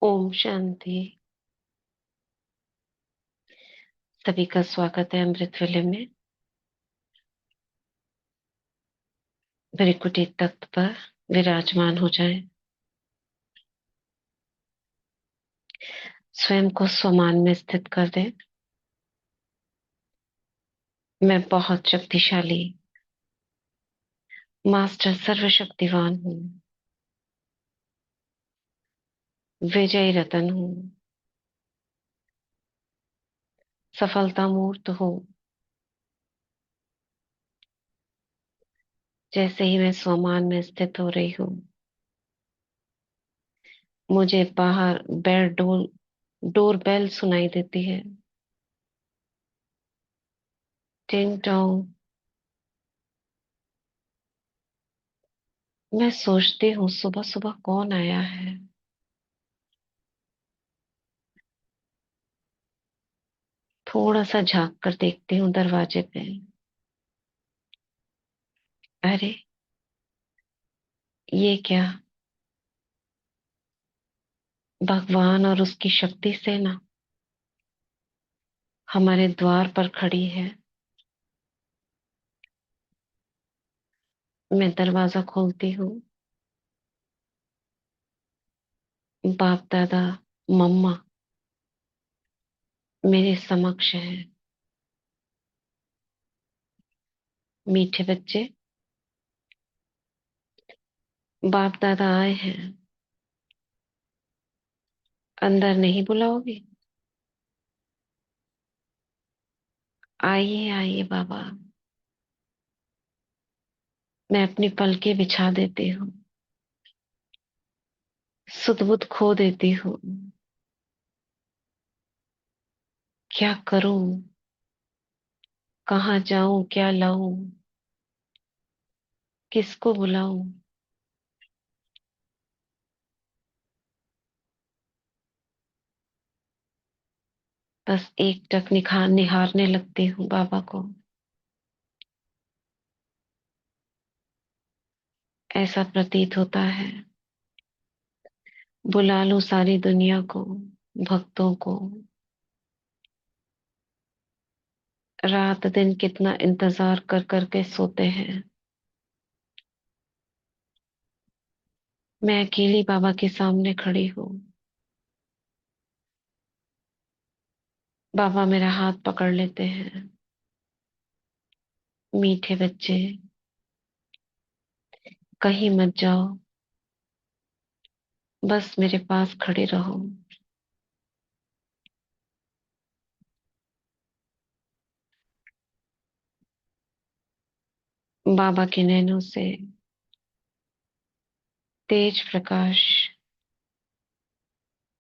ओम शांति। सभी का स्वागत है अमृत वेले में। भृकुटी तख्त पर विराजमान हो जाएं। स्वयं को स्वमान में स्थित कर दें। मैं बहुत शक्तिशाली मास्टर सर्वशक्तिवान हूँ। विजयी रतन हूँ। सफलता मूर्त हूँ। जैसे ही मैं स्वमान में स्थित हो रही हूँ, मुझे बाहर डोर बेल सुनाई देती है। टिंग टोंग। मैं सोचती हूँ सुबह सुबह कौन आया है। थोड़ा सा झांक कर देखती हूँ दरवाजे पे। अरे, ये क्या! भगवान और उसकी शक्ति से ना हमारे द्वार पर खड़ी है। मैं दरवाजा खोलती हूँ। बाप दादा, मम्मा मेरे समक्ष है। मीठे बच्चे, बाप दादा आए हैं। अंदर नहीं बुलाओगे? आइए आइए बाबा। मैं अपनी पलकें बिछा देती हूँ। सुध बुध खो देती हूँ। क्या करूं? कहाँ जाऊं? क्या लाऊं? किसको बुलाऊं? बस एक टक निहारने लगती हूँ बाबा को। ऐसा प्रतीत होता है बुला लो सारी दुनिया को, भक्तों को। रात दिन कितना इंतजार कर करके सोते हैं। मैं अकेली बाबा के सामने खड़ी हूँ। बाबा मेरा हाथ पकड़ लेते हैं। मीठे बच्चे, कहीं मत जाओ, बस मेरे पास खड़े रहो। बाबा के नैनों से तेज प्रकाश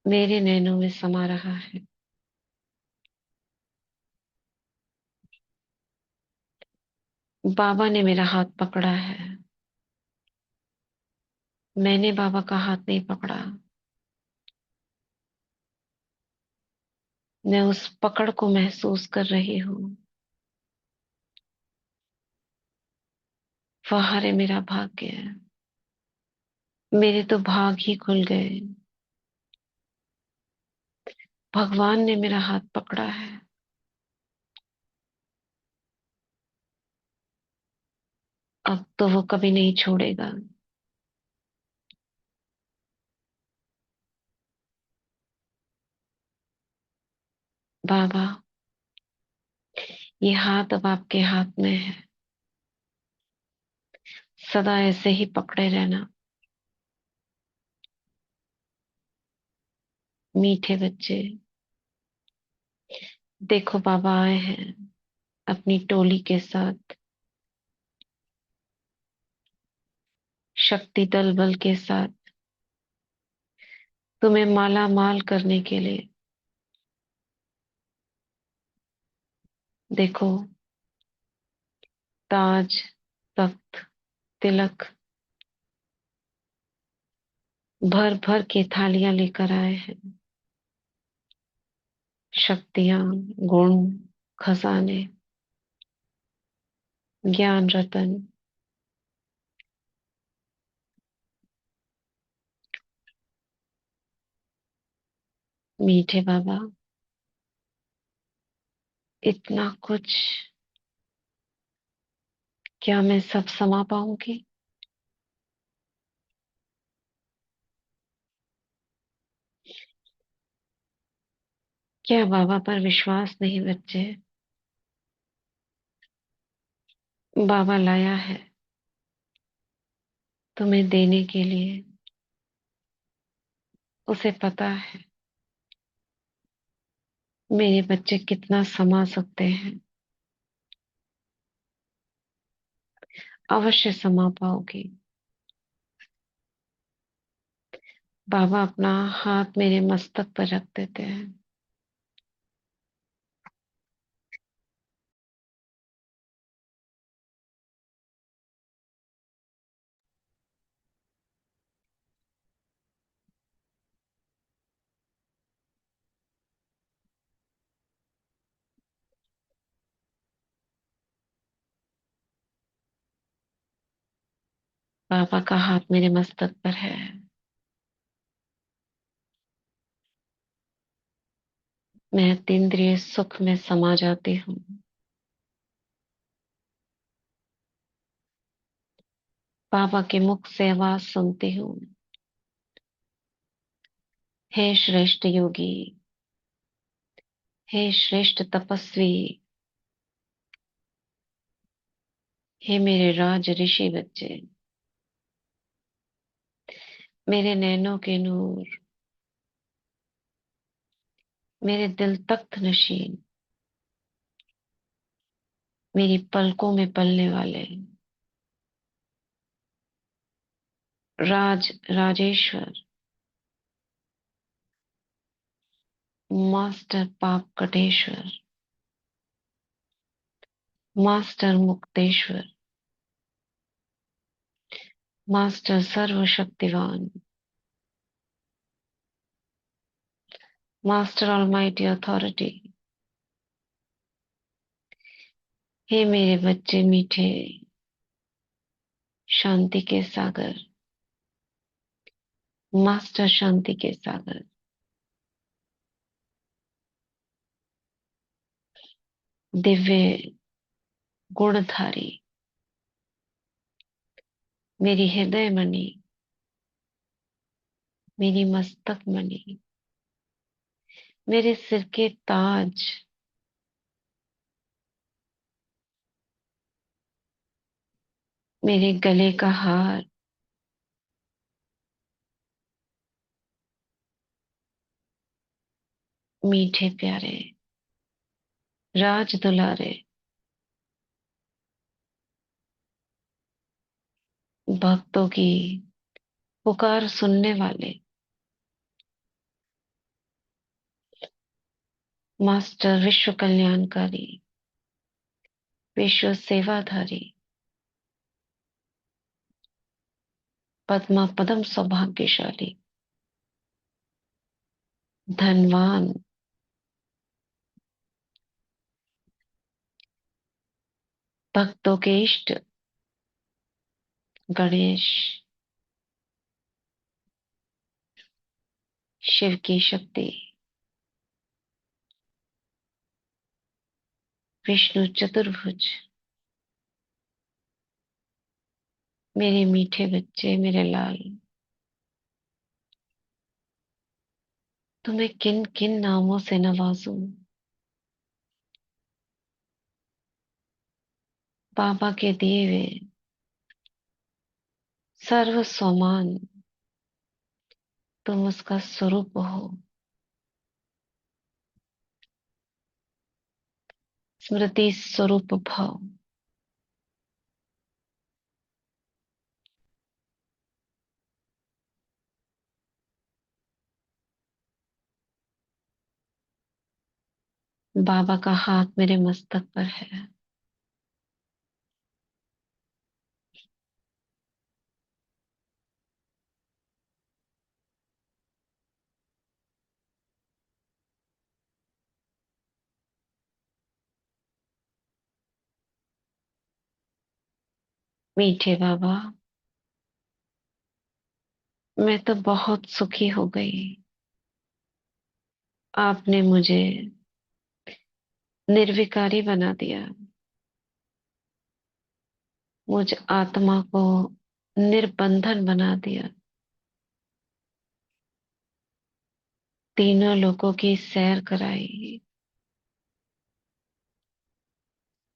मेरे नैनों में समा रहा है। बाबा ने मेरा हाथ पकड़ा है। मैंने बाबा का हाथ नहीं पकड़ा। मैं उस पकड़ को महसूस कर रही हूँ। वाह रे मेरा भाग्य! मेरे तो भाग ही खुल गए। भगवान ने मेरा हाथ पकड़ा है। अब तो वो कभी नहीं छोड़ेगा। बाबा, ये हाथ अब आपके हाथ में है। सदा ऐसे ही पकड़े रहना। मीठे बच्चे, देखो बाबा आए हैं अपनी टोली के साथ, शक्ति दल बल के साथ, तुम्हें माला माल करने के लिए। देखो, ताज, तख्त, तिलक भर भर के थालियां लेकर आए हैं। शक्तियां, गुण, खजाने, ज्ञान रतन। मीठे बाबा, इतना कुछ, क्या मैं सब समा पाऊंगी? क्या बाबा पर विश्वास नहीं बच्चे? बाबा लाया है तुम्हें देने के लिए। उसे पता है मेरे बच्चे कितना समा सकते हैं। अवश्य समा पाओगे। बाबा अपना हाथ मेरे मस्तक पर रख देते हैं। बाबा का हाथ मेरे मस्तक पर है। मैं अतीन्द्रिय सुख में समा जाती हूँ। बाबा के मुख से आवाज सुनती हूँ। हे श्रेष्ठ योगी, हे श्रेष्ठ तपस्वी, हे मेरे राज ऋषि बच्चे, मेरे नैनों के नूर, मेरे दिल तख्त नशीन, मेरी पलकों में पलने वाले राजेश्वर, मास्टर पाप कटेश्वर, मास्टर मुक्तेश्वर, मास्टर सर्वशक्तिवान, मास्टर ऑलमाइटी अथॉरिटी, हे मेरे बच्चे मीठे, शांति के सागर, मास्टर शांति के सागर, दिव्य गुणधारी, मेरी हृदय मणि, मेरी मस्तक मणि, मेरे सिर के ताज, मेरे गले का हार, मीठे प्यारे, राज दुलारे, भक्तों की पुकार सुनने वाले, मास्टर विश्व कल्याणकारी, विश्व सेवाधारी, पद्मा पदम सौभाग्यशाली, धनवान, भक्तों के इष्ट, गणेश, शिव की शक्ति, विष्णु चतुर्भुज, मेरे मीठे बच्चे, मेरे लाल, तुम्हें किन किन नामों से नवाजूं? बाबा के दिए हुए सर्व समान, तुम उसका स्वरूप हो। स्मृति स्वरूप भाव, बाबा का हाथ मेरे मस्तक पर है। मीठे बाबा, मैं तो बहुत सुखी हो गई। आपने मुझे निर्विकारी बना दिया। मुझ आत्मा को निर्बंधन बना दिया। तीनों लोगों की सैर कराई।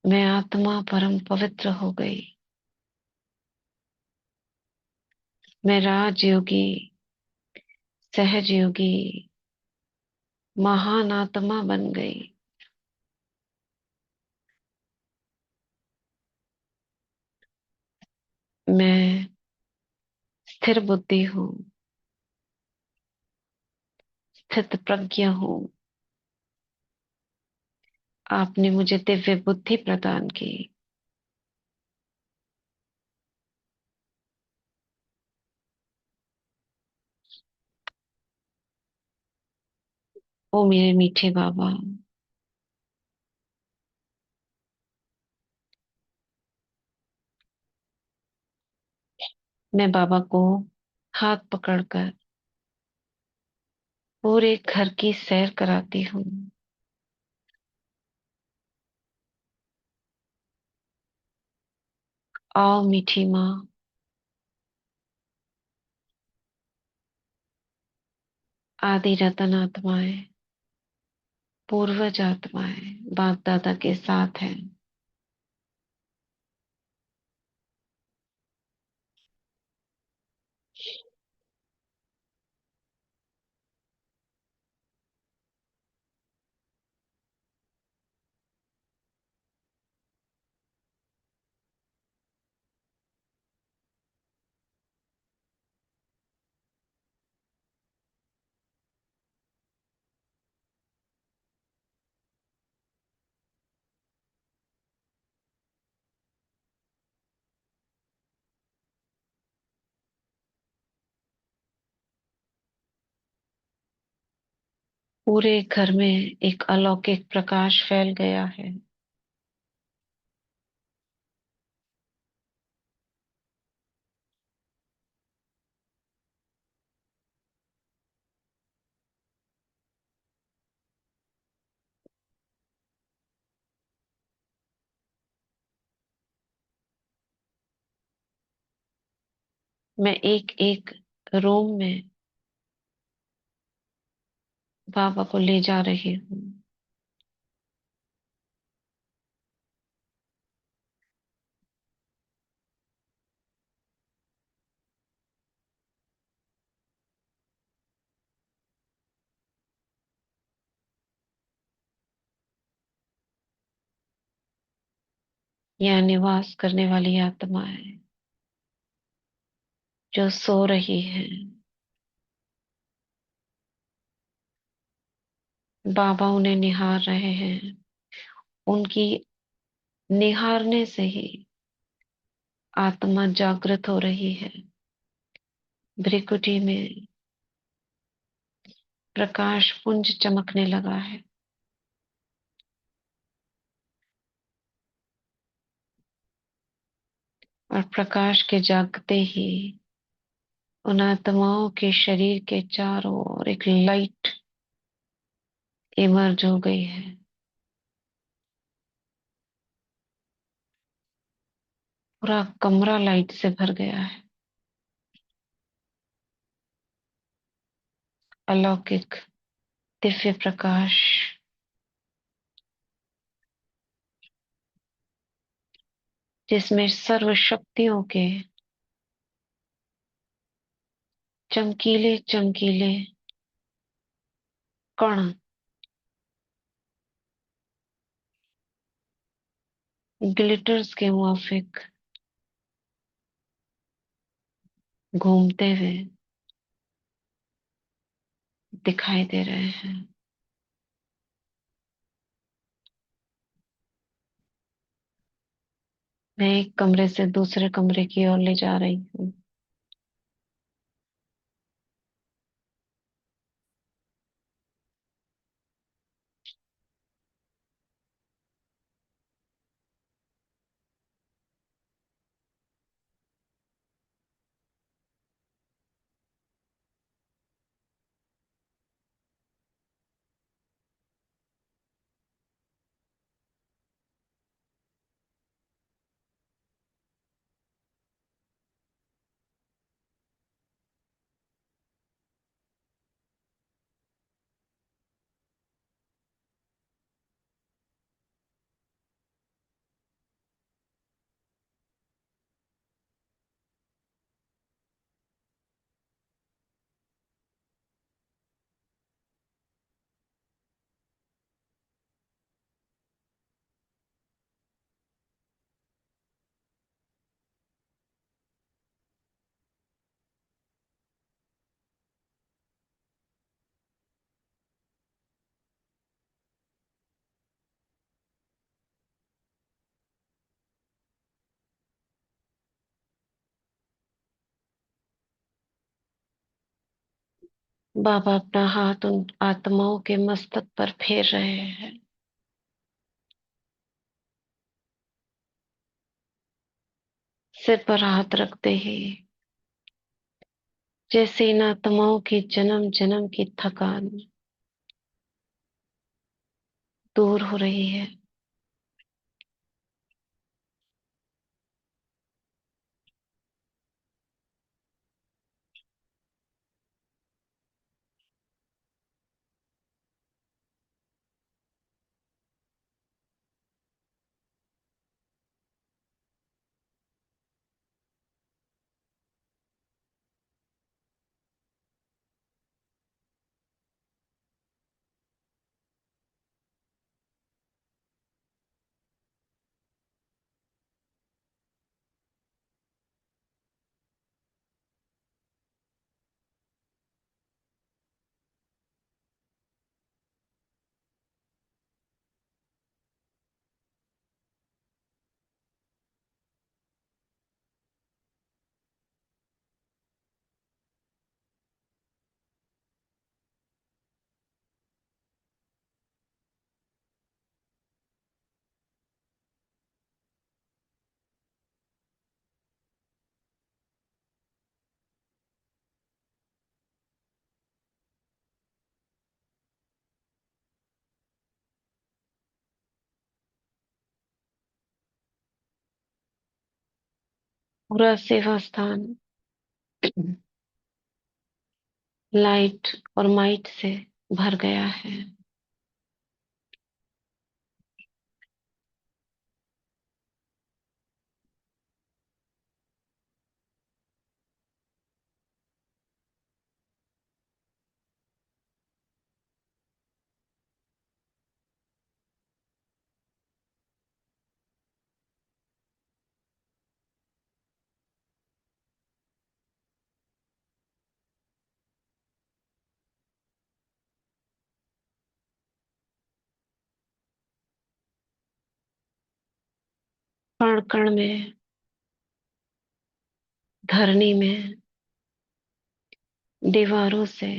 मैं आत्मा परम पवित्र हो गई। मैं राजयोगी, सहज योगी, महान आत्मा बन गई। मैं स्थिर बुद्धि हूँ, स्थित प्रज्ञ हूँ। आपने मुझे दिव्य बुद्धि प्रदान की। ओ मेरे मीठे बाबा, मैं बाबा को हाथ पकड़कर पूरे घर की सैर कराती हूँ। आओ मीठी माँ, आदि रतन आत्माएं, पूर्वज आत्माएं बाप दादा के साथ हैं। पूरे घर में एक अलौकिक प्रकाश फैल गया है। मैं एक एक रूम में बाबा को ले जा रही हूँ। यहाँ निवास करने वाली आत्माएं जो सो रही हैं, बाबा उन्हें निहार रहे हैं। उनकी निहारने से ही आत्मा जागृत हो रही है। भ्रिकुटी में प्रकाश पुंज चमकने लगा है। और प्रकाश के जागते ही उन आत्माओं के शरीर के चारों ओर एक लाइट इमर्ज हो गई है। पूरा कमरा लाइट से भर गया है। अलौकिक दिव्य प्रकाश जिसमें सर्व शक्तियों के चमकीले चमकीले कण ग्लिटर्स के मुआफिक घूमते हुए दिखाई दे रहे हैं। मैं एक कमरे से दूसरे कमरे की ओर ले जा रही हूँ। बाबा अपना हाथ उन आत्माओं के मस्तक पर फेर रहे हैं। सिर पर हाथ रखते ही जैसे इन आत्माओं की जन्म जन्म की थकान दूर हो रही है। पूरा सेवा स्थान लाइट और माइट से भर गया है। कण कण में, धरनी में, दीवारों से,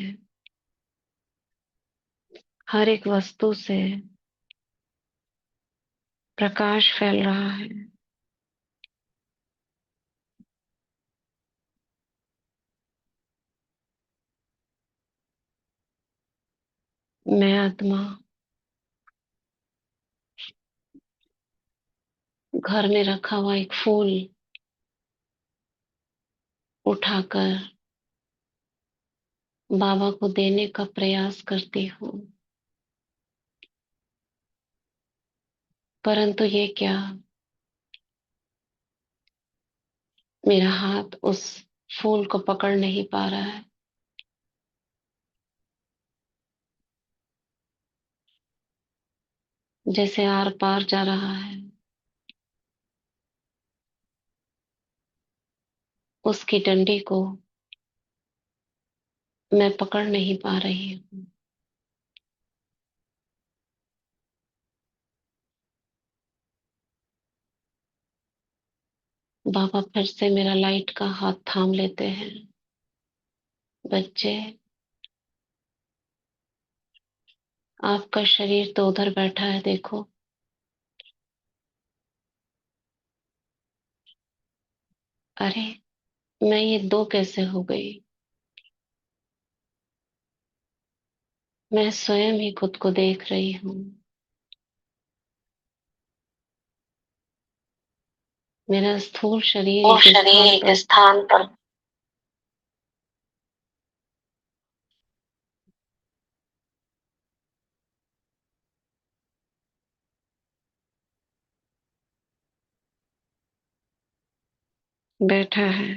हर एक वस्तु से प्रकाश फैल रहा है। मैं आत्मा घर में रखा हुआ एक फूल उठाकर बाबा को देने का प्रयास करती हूँ, परंतु ये क्या, मेरा हाथ उस फूल को पकड़ नहीं पा रहा है। जैसे आर पार जा रहा है। उसकी डंडी को मैं पकड़ नहीं पा रही हूँ। बाबा फिर से मेरा लाइट का हाथ थाम लेते हैं। बच्चे, आपका शरीर तो उधर बैठा है, देखो। अरे, मैं ये दो कैसे हो गई। मैं स्वयं ही खुद को देख रही हूँ। मेरा स्थूल शरीर वो एक शरीर स्थान एक पर स्थान पर बैठा है,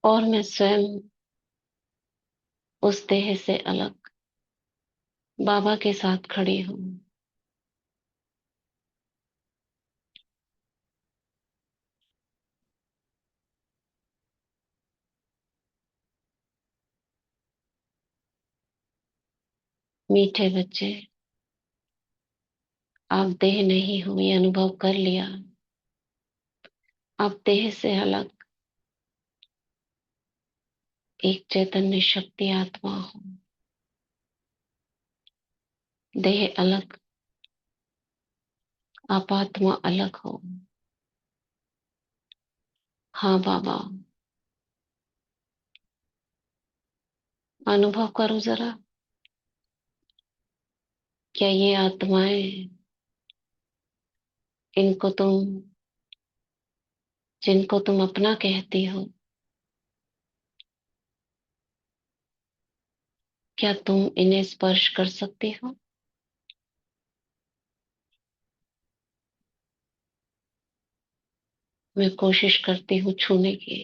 और मैं स्वयं उस देह से अलग बाबा के साथ खड़ी हूँ। मीठे बच्चे, आप देह नहीं हो, ये अनुभव कर लिया। आप देह से अलग एक चैतन्य शक्ति आत्मा हो। देह अलग, आप आत्मा अलग हो। हाँ बाबा, अनुभव करो जरा। क्या ये आत्माएं, इनको तुम, जिनको तुम अपना कहती हो, क्या तुम इन्हें स्पर्श कर सकती हो? मैं कोशिश करती हूँ छूने की।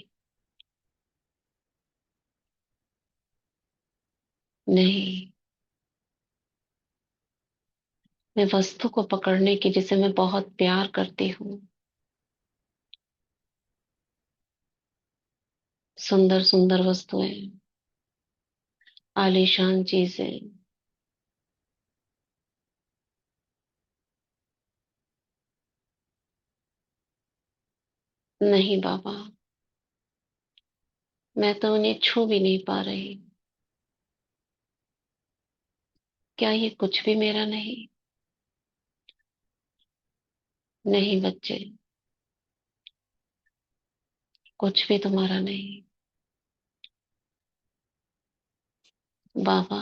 नहीं, मैं वस्तु को पकड़ने की जिसे मैं बहुत प्यार करती हूँ। सुंदर सुंदर वस्तुएं, आलीशान चीजें। नहीं बाबा, मैं तो उन्हें छू भी नहीं पा रही। क्या ये कुछ भी मेरा नहीं? नहीं बच्चे, कुछ भी तुम्हारा नहीं। बाबा,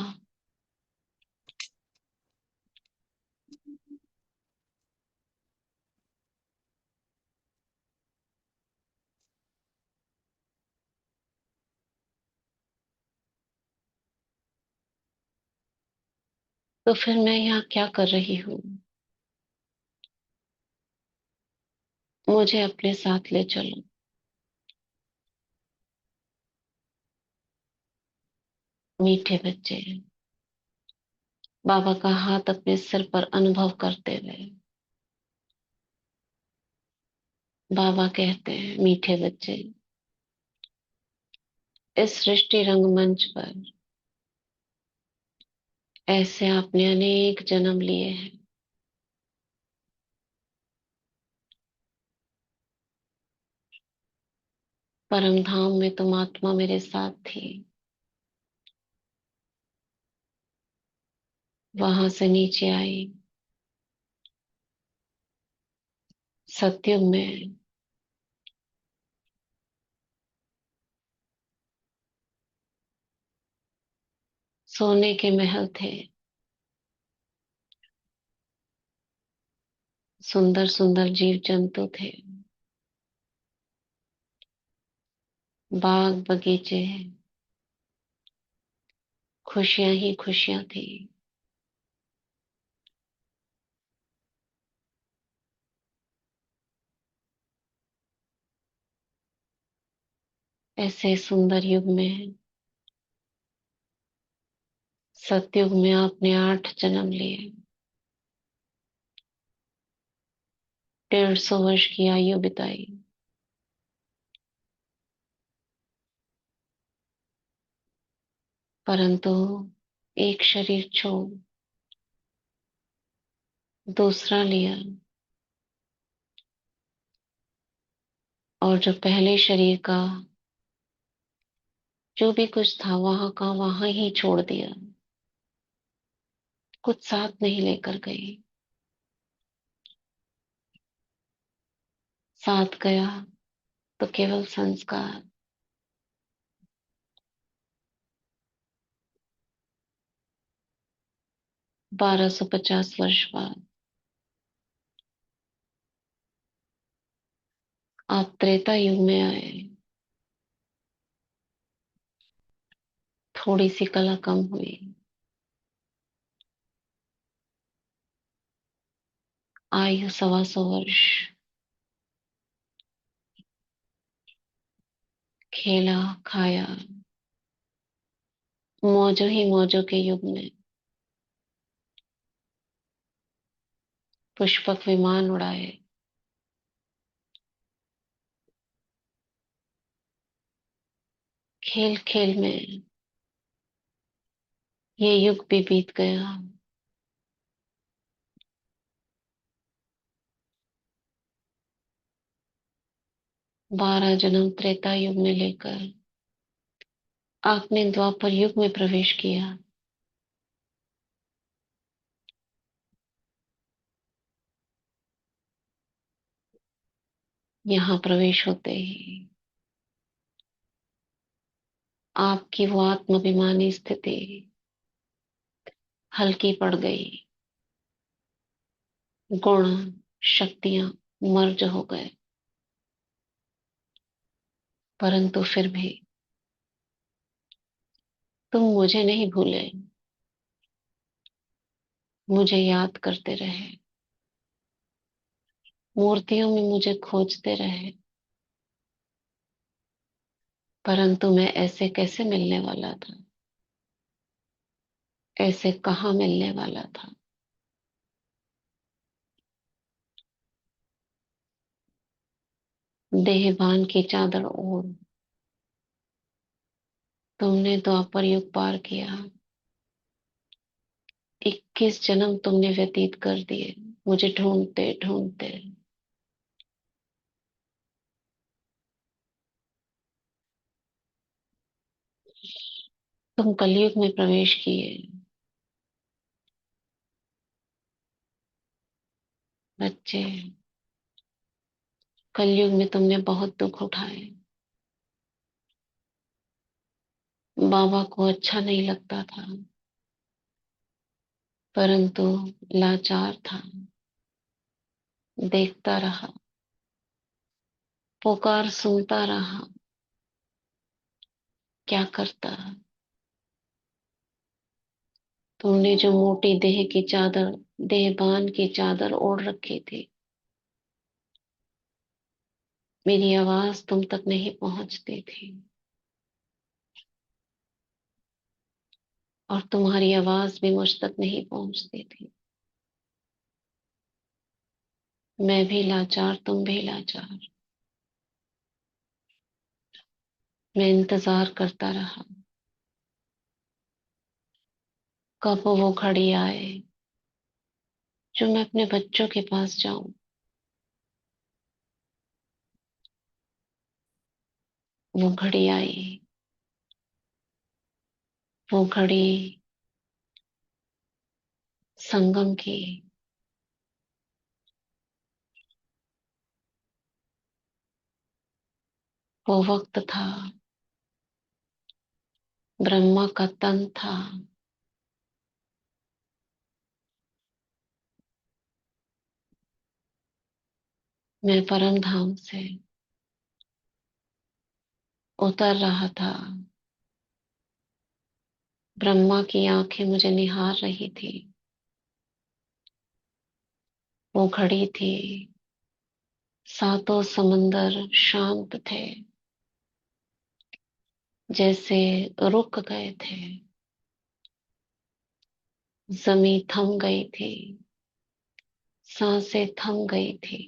तो फिर मैं यहाँ क्या कर रही हूँ? मुझे अपने साथ ले चलो। मीठे बच्चे, बाबा का हाथ अपने सिर पर अनुभव करते हुए बाबा कहते हैं, मीठे बच्चे, इस सृष्टि रंगमंच पर ऐसे आपने अनेक जन्म लिए हैं। परम धाम में तुम आत्मा मेरे साथ थी। वहां से नीचे आई, सतयुग में सोने के महल थे। सुंदर सुंदर जीव जंतु थे। बाग बगीचे, खुशियां ही खुशियां थी। ऐसे सुंदर युग में, सतयुग में आपने 8 जन्म लिए। 150 वर्ष की आयु बिताई। परंतु एक शरीर छोड़ दूसरा लिया, और जो पहले शरीर का जो भी कुछ था वहां का वहां ही छोड़ दिया। कुछ साथ नहीं लेकर गई। साथ गया तो केवल संस्कार। 1250 वर्ष बाद आप त्रेता युग में आए। थोड़ी सी कला कम हुई। आयु 125 वर्ष। खेला, खाया, मौजों ही मौजों के युग में पुष्पक विमान उड़ाए। खेल खेल में ये युग भी बीत गया। 12 जन्म त्रेता युग में लेकर आपने द्वापर युग में प्रवेश किया। यहाँ प्रवेश होते ही आपकी वो आत्माभिमानी स्थिति हल्की पड़ गई। गुण शक्तियां मर्ज हो गए, परंतु फिर भी तुम मुझे नहीं भूले, मुझे याद करते रहे, मूर्तियों में मुझे खोजते रहे। परंतु मैं ऐसे कैसे मिलने वाला था, ऐसे कहाँ मिलने वाला था। देहभान की चादर ओढ़ तुमने द्वापर युग पार किया। 21 जन्म तुमने व्यतीत कर दिए मुझे ढूंढते ढूंढते। तुम कलयुग में प्रवेश किए। बच्चे, कलयुग में तुमने बहुत दुख उठाए। बाबा को अच्छा नहीं लगता था, परंतु लाचार था, देखता रहा, पुकार सुनता रहा। क्या करता। तुमने जो मोटी देह की चादर, देहभान की चादर ओढ़ रखी थी, मेरी आवाज तुम तक नहीं पहुंचती थी, और तुम्हारी आवाज भी मुझ तक नहीं पहुंचती थी। मैं भी लाचार, तुम भी लाचार। मैं इंतजार करता रहा, कब वो घड़ी आए जो मैं अपने बच्चों के पास जाऊं। वो घड़ी आई, वो घड़ी संगम की, वो वक्त था, ब्रह्मा का तन था। मैं परम धाम से उतर रहा था। ब्रह्मा की आंखें मुझे निहार रही थी। वो घड़ी थी, सातों समंदर शांत थे, जैसे रुक गए थे। जमी थम गई थी, सांसें थम गई थी,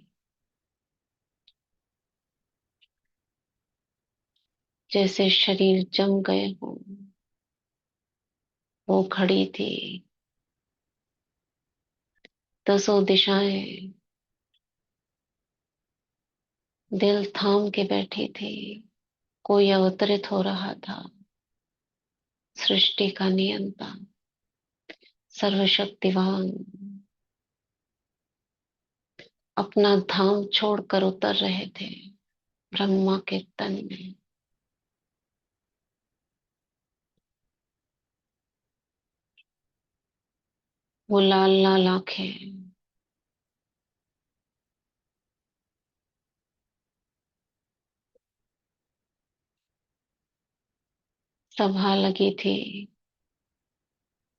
जैसे शरीर जम गए हों। वो खड़ी थी, दसों दिशाएं दिल थाम के बैठी थी। कोई अवतरित हो रहा था, सृष्टि का नियंता, सर्वशक्तिवान, अपना धाम छोड़कर उतर रहे थे ब्रह्मा के तन में। वो लाल लाल आंखें, सभा लगी थी,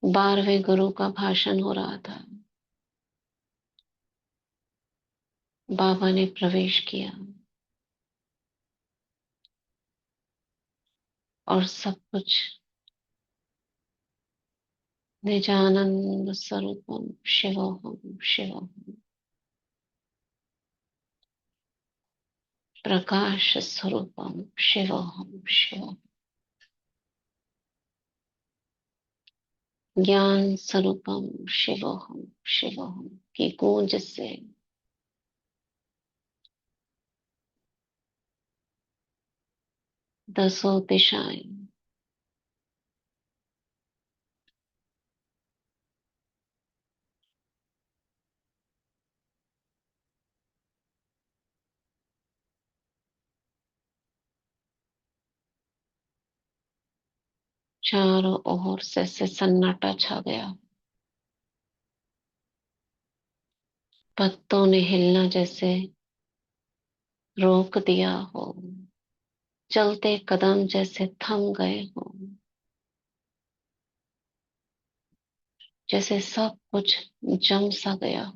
12वें गुरु का भाषण हो रहा था। बाबा ने प्रवेश किया और सब कुछ निजानंद स्वरूपम शिवोहम शिवोहम, प्रकाश स्वरूपम शिवोहम शिवोहम, ज्ञान स्वरूपम शिवोहम शिवोहम की गूंज से दसों दिशाएं, चारों ओर से सन्नाटा छा गया। पत्तों ने हिलना जैसे रोक दिया हो, चलते कदम जैसे थम गए हो, जैसे सब कुछ जम सा गया।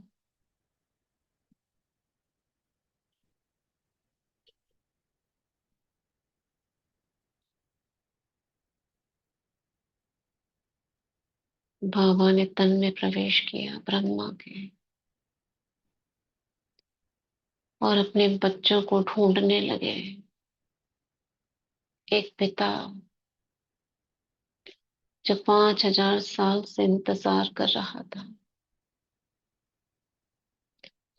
बाबा ने तन में प्रवेश किया ब्रह्मा के, और अपने बच्चों को ढूंढने लगे। एक पिता जो 5,000 साल से इंतजार कर रहा था,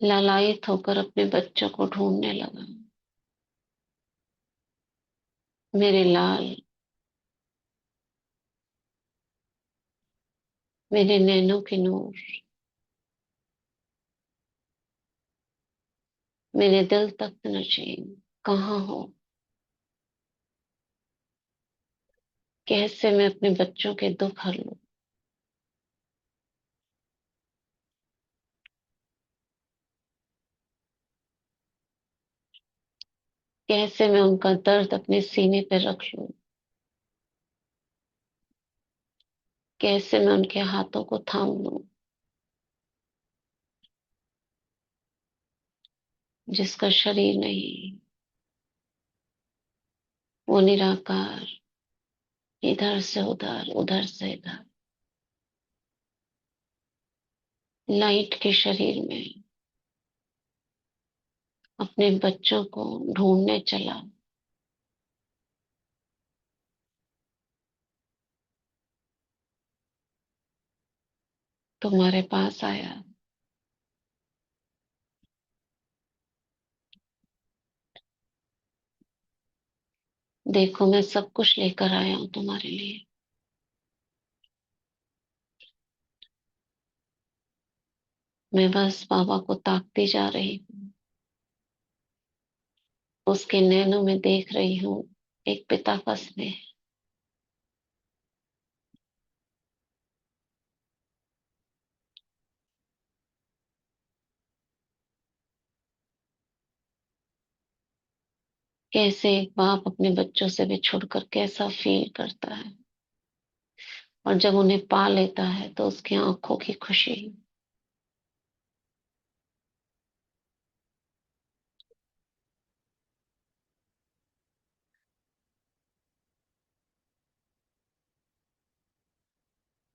लालायित होकर अपने बच्चों को ढूंढने लगा। मेरे लाल, मेरे नैनों के नूर, मेरे दिल तख्त नशीन, कहाँ हो? कैसे मैं अपने बच्चों के दुख हर लूं? कैसे मैं उनका दर्द अपने सीने पे रख लूं? कैसे मैं उनके हाथों को थाम लूं? जिसका शरीर नहीं, वो निराकार, इधर से उधर, उधर से इधर, लाइट के शरीर में अपने बच्चों को ढूंढने चला। तुम्हारे पास आया। देखो, मैं सब कुछ लेकर आया हूं तुम्हारे लिए। मैं बस बाबा को ताकती जा रही हूँ। उसके नैनों में देख रही हूँ एक पिता का स्नेह। कैसे एक बाप अपने बच्चों से बिछुड़कर कैसा फील करता है, और जब उन्हें पा लेता है तो उसकी आंखों की खुशी।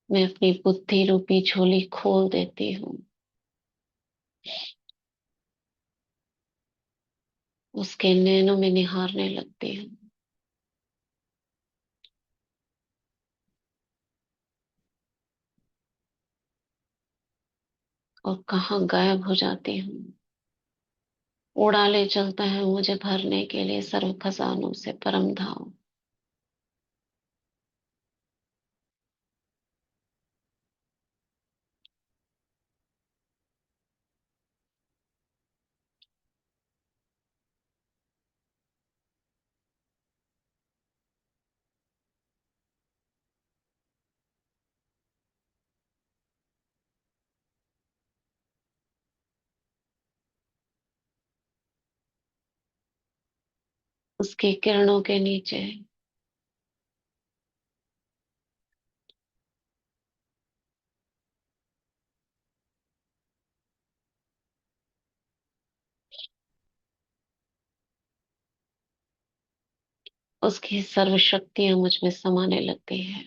मैं अपनी बुद्धि रूपी झोली खोल देती हूँ। उसके नैनों में निहारने लगती हूँ, और कहाँ गायब हो जाती हूँ। उड़ा ले चलता है मुझे भरने के लिए सर्व खजानों से परम धाम। उसकी किरणों के नीचे, उसकी सर्व शक्तियां मुझ में समाने लगती है।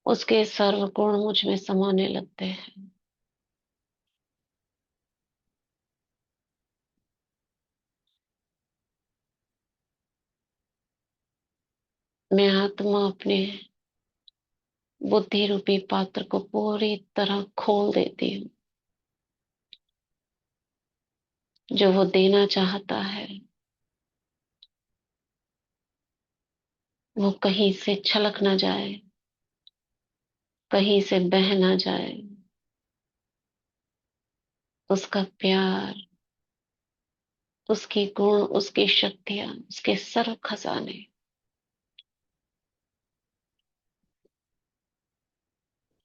उसके सर्व गुण मुझ में समाने लगते हैं। मैं आत्मा अपने बुद्धि रूपी पात्र को पूरी तरह खोल देती हूँ। जो वो देना चाहता है वो कहीं से छलक ना जाए, कहीं से बह ना जाए। उसका प्यार, उसकी गुण, उसकी शक्तियां, उसके सर्व खजाने,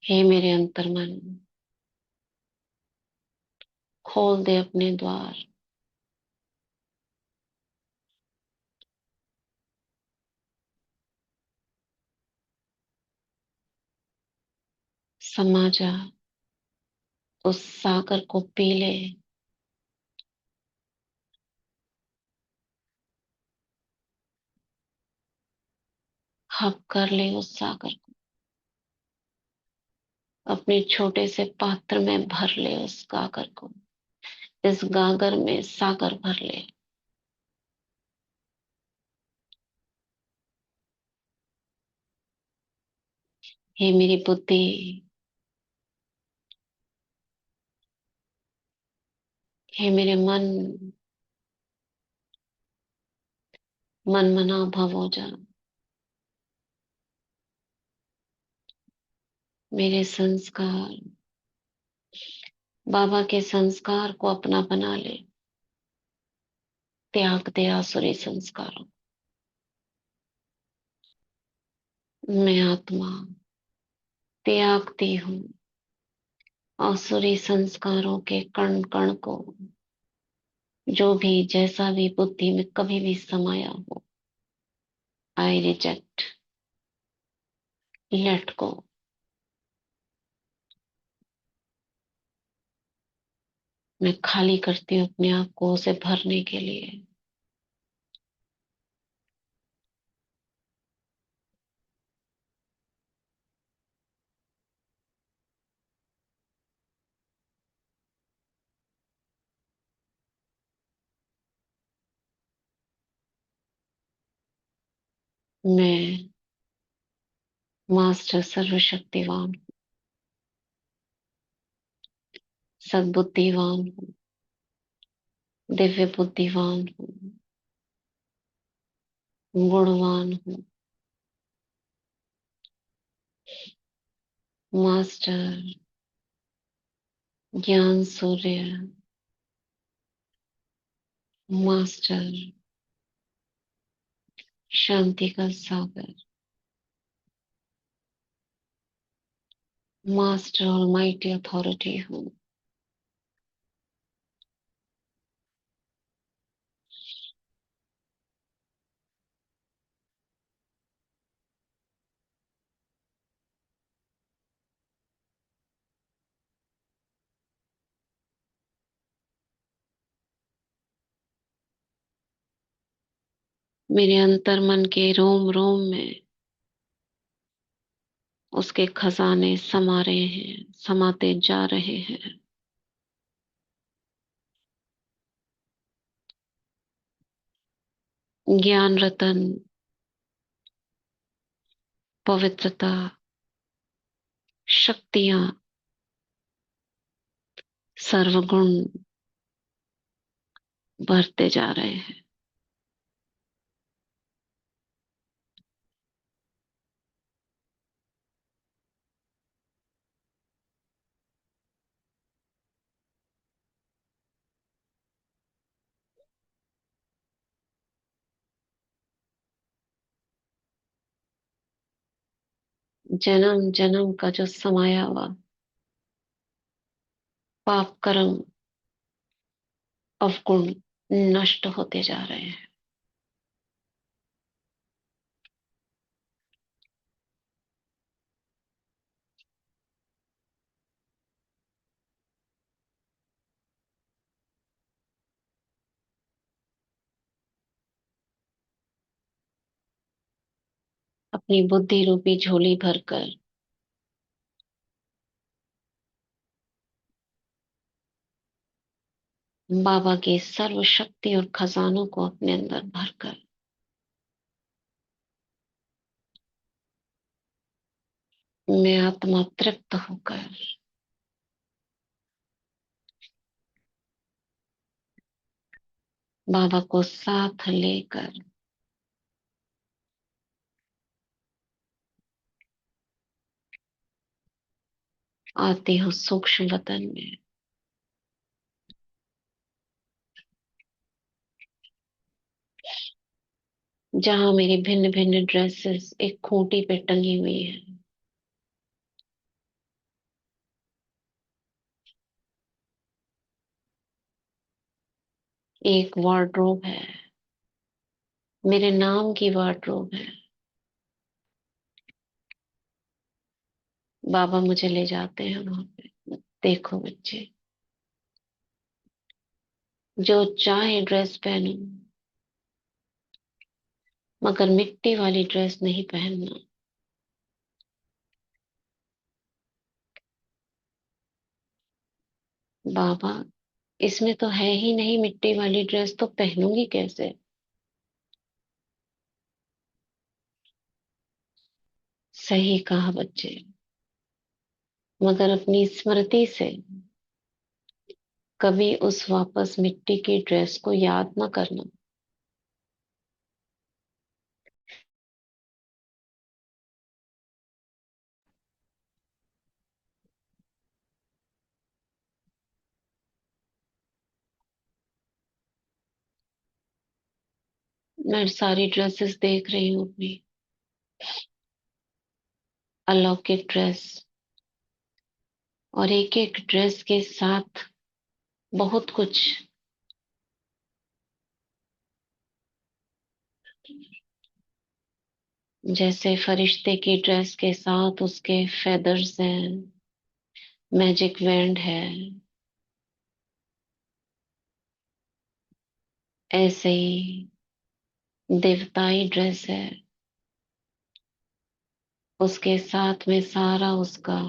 हे मेरे अंतर्मन, खोल दे अपने द्वार। समा जा, उस सागर को पी ले। हक कर ले उस सागर को, अपने छोटे से पात्र में भर ले उस गागर को। इस गागर में सागर भर ले। हे मेरी बुद्धि, हे मेरे मन, मन मना भव हो जा। मेरे संस्कार, बाबा के संस्कार को अपना बना ले। त्याग दे आसुरी संस्कारों। मैं आत्मा त्यागती हूँ आसुरी संस्कारों के कण कण को। जो भी जैसा भी बुद्धि में कभी भी समाया हो, आई रिजेक्ट, लेट को। मैं खाली करती हूँ अपने आप को उसे भरने के लिए। मैं मास्टर सर्वशक्तिवान, सद्बुद्धिवान हूँ, दिव्य बुद्धिवान हूँ, गुणवान हूँ। मास्टर ज्ञान सूर्य, मास्टर शांति का सागर, मास्टर ऑलमाइटी अथॉरिटी हूँ। मेरे अंतर मन के रोम रोम में उसके खजाने समा रहे हैं, समाते जा रहे हैं। ज्ञान रतन, पवित्रता, शक्तियां, सर्वगुण बढ़ते जा रहे हैं। जन्म जन्म का जो समाया हुआ पाप कर्म अवगुण नष्ट होते जा रहे हैं। अपनी बुद्धि रूपी झोली भरकर बाबा की सर्व शक्ति और खजानों को अपने अंदर भरकर मैं आत्मा तृप्त होकर बाबा को साथ लेकर आती हूँ सूक्ष्म वतन में, जहां मेरी भिन्न भिन्न ड्रेसेस एक खूंटी पे टंगी हुई है। एक वार्डरोब है, मेरे नाम की वार्डरोब है। बाबा मुझे ले जाते हैं वहां पे। देखो बच्चे, जो चाहे ड्रेस पहनो, मगर मिट्टी वाली ड्रेस नहीं पहनना। बाबा, इसमें तो है ही नहीं मिट्टी वाली ड्रेस, तो पहनूंगी कैसे? सही कहा बच्चे, मगर अपनी स्मृति से कभी उस वापस मिट्टी की ड्रेस को याद न करना। मैं सारी ड्रेसेस देख रही हूँ अपनी अलौकिक ड्रेस, और एक एक ड्रेस के साथ बहुत कुछ। जैसे फरिश्ते की ड्रेस के साथ उसके फेदर्स हैं, मैजिक बैंड है, ऐसे ही देवताई ड्रेस है, उसके साथ में सारा उसका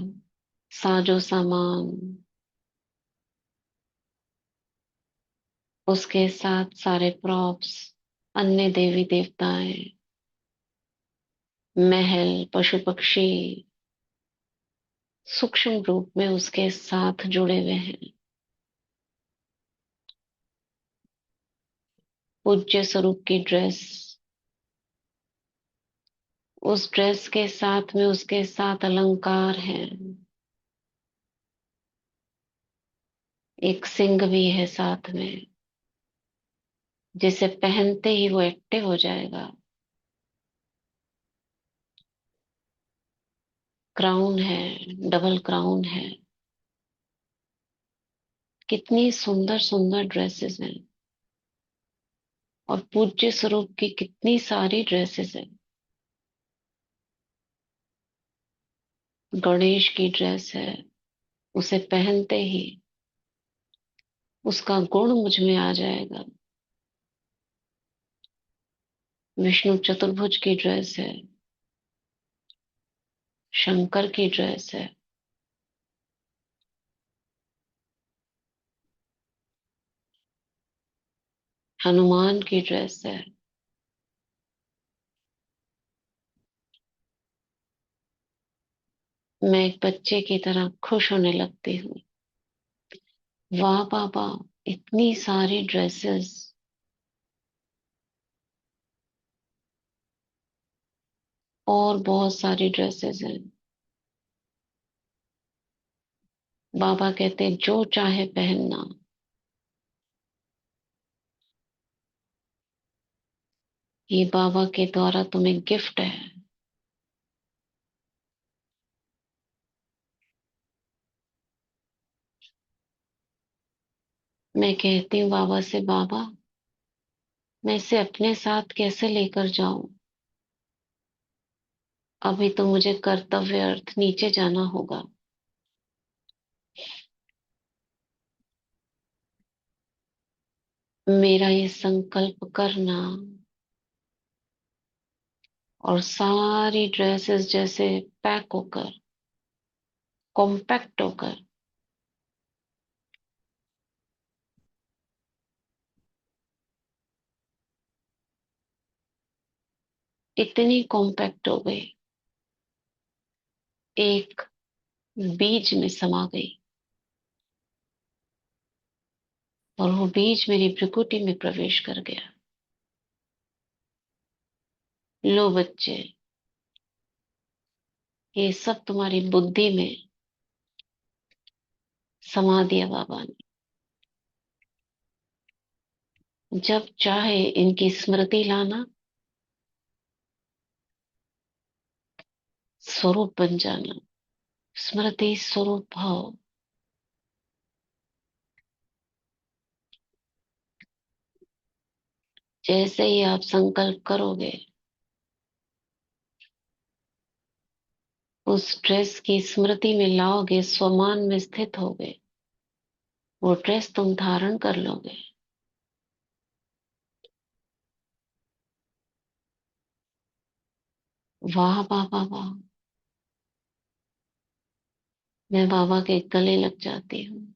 साजो सामान, उसके साथ सारे प्रॉप्स, अन्य देवी देवताएं, महल, पशु पक्षी सूक्ष्म रूप में उसके साथ जुड़े हुए हैं। पूज्य स्वरूप की ड्रेस, उस ड्रेस के साथ में उसके साथ अलंकार हैं। एक सिंह भी है साथ में, जिसे पहनते ही वो एक्टिव हो जाएगा। क्राउन है, डबल क्राउन है। कितनी सुंदर सुंदर ड्रेसेस हैं, और पूज्य स्वरूप की कितनी सारी ड्रेसेस हैं। गणेश की ड्रेस है, उसे पहनते ही उसका गुण मुझ में आ जाएगा। विष्णु चतुर्भुज की ड्रेस है, शंकर की ड्रेस है, हनुमान की ड्रेस है। मैं एक बच्चे की तरह खुश होने लगती हूँ। वाह बाबा, इतनी सारी ड्रेसेस, और बहुत सारी ड्रेसेस हैं। बाबा कहते जो चाहे पहनना। ये बाबा के द्वारा तुम्हें गिफ्ट है। मैं कहती हूँ बाबा से, बाबा मैं इसे अपने साथ कैसे लेकर जाऊं? अभी तो मुझे कर्तव्य अर्थ नीचे जाना होगा। मेरा ये संकल्प करना, और सारी ड्रेसेस जैसे पैक होकर, कॉम्पैक्ट होकर, इतनी कॉम्पैक्ट हो गई, एक बीज में समा गई और वो बीज मेरी भ्रुकुटी में प्रवेश कर गया। लो बच्चे, ये सब तुम्हारी बुद्धि में समा दिया बाबा ने। जब चाहे इनकी स्मृति लाना, स्वरूप बन जाना। स्मृति स्वरूप भाव। जैसे ही आप संकल्प करोगे, उस ड्रेस की स्मृति में लाओगे, स्वमान में स्थित होगे, वो ड्रेस तुम धारण कर लोगे। वाह बाबा वाह। मैं बाबा के गले लग जाती हूँ।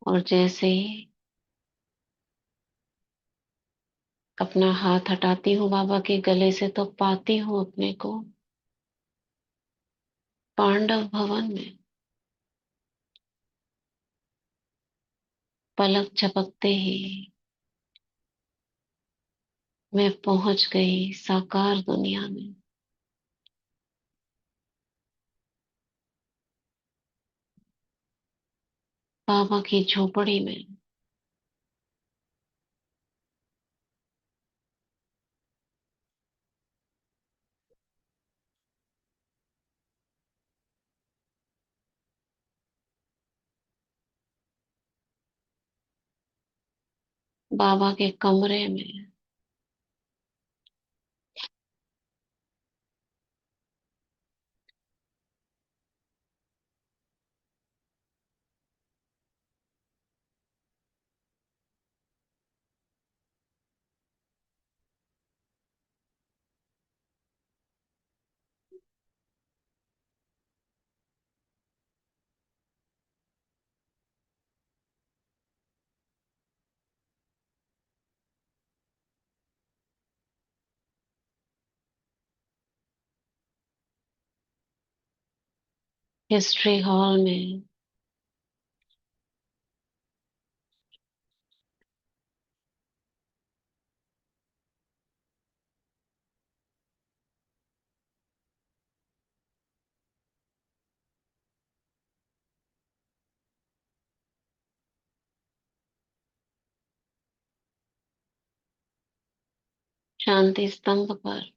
और जैसे ही अपना हाथ हटाती हूँ बाबा के गले से, तो पाती हूँ अपने को पांडव भवन में। पलक झपकते ही मैं पहुंच गई साकार दुनिया में। बाबा की झोपड़ी में। बाबा के कमरे में। हिस्ट्री हॉल में। शांति स्तंभ पर।